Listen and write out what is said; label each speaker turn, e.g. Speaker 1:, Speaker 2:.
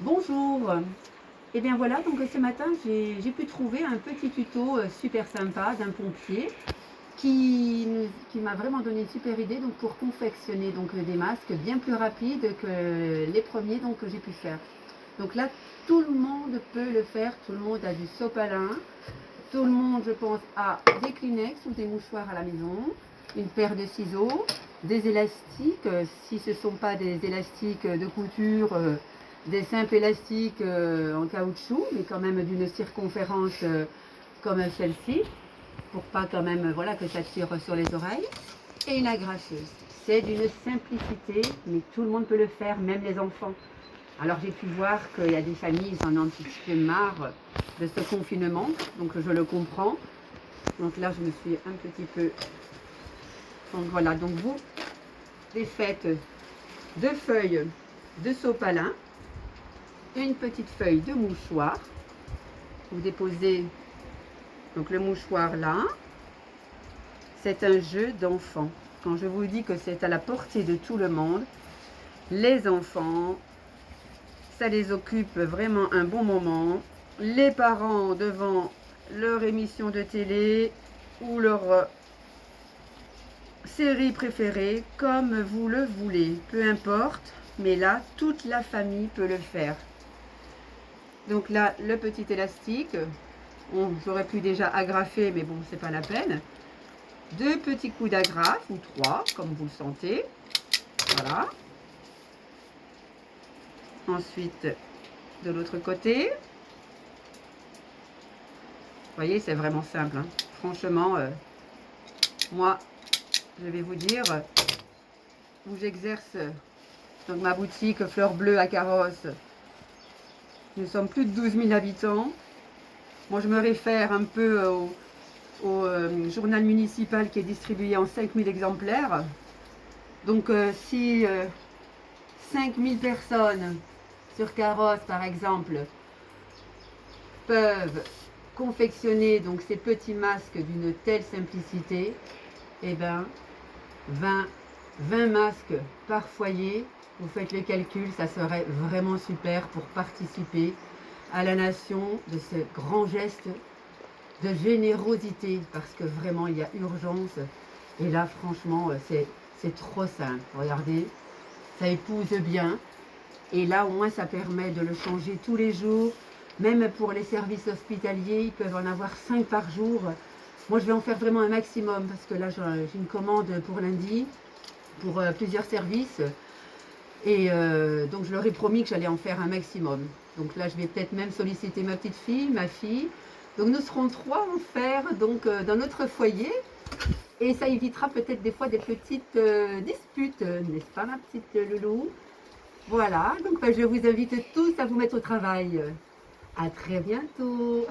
Speaker 1: Bonjour. Et bien voilà, donc ce matin j'ai pu trouver un petit tuto super sympa d'un pompier qui m'a vraiment donné une super idée donc pour confectionner donc des masques bien plus rapides que les premiers donc que j'ai pu faire. Donc là tout le monde peut le faire, tout le monde a du sopalin, tout le monde je pense a des Kleenex ou des mouchoirs à la maison, une paire de ciseaux, des élastiques, si ce ne sont pas des élastiques de couture, des simples élastiques en caoutchouc, mais quand même d'une circonférence comme celle-ci, pour pas quand même voilà, que ça tire sur les oreilles, et une agrafeuse. C'est d'une simplicité, mais tout le monde peut le faire, même les enfants. Alors j'ai pu voir qu'il y a des familles, ils en ont un petit peu marre de ce confinement, donc je le comprends. Donc là je me suis un petit peu... Donc voilà, donc vous défaites deux feuilles de sopalin, une petite feuille de mouchoir. Vous déposez donc le mouchoir là. C'est un jeu d'enfant. Quand je vous dis que c'est à la portée de tout le monde, les enfants, ça les occupe vraiment un bon moment. Les parents devant leur émission de télé ou leur série préférée, comme vous le voulez, peu importe. Mais là, toute la famille peut le faire. Donc là, le petit élastique, j'aurais pu déjà agrafer, mais bon, c'est pas la peine. Deux petits coups d'agrafe, ou trois, comme vous le sentez. Voilà. Ensuite, de l'autre côté. Vous voyez, c'est vraiment simple. Hein. Franchement, moi, je vais vous dire, où j'exerce donc ma boutique Fleurs Bleues à Carrosse, nous sommes plus de 12 000 habitants. Moi, je me réfère un peu au journal municipal qui est distribué en 5 000 exemplaires. Donc, si 5 000 personnes sur Carrosse, par exemple, peuvent confectionner donc ces petits masques d'une telle simplicité, eh ben 20 masques par foyer, vous faites le calcul, ça serait vraiment super pour participer à la nation de ce grand geste de générosité, parce que vraiment il y a urgence. Et là franchement c'est trop simple, regardez, ça épouse bien. Et là au moins ça permet de le changer tous les jours. Même pour les services hospitaliers, ils peuvent en avoir 5 par jour. Moi je vais en faire vraiment un maximum, parce que là j'ai une commande pour lundi, pour plusieurs services. Et donc je leur ai promis que j'allais en faire un maximum. Donc là je vais peut-être même solliciter ma petite fille, ma fille. Donc nous serons 3 à en faire donc, dans notre foyer. Et ça évitera peut-être des fois des petites disputes, n'est-ce pas ma petite loulou? Voilà, donc je vous invite tous à vous mettre au travail. À très bientôt.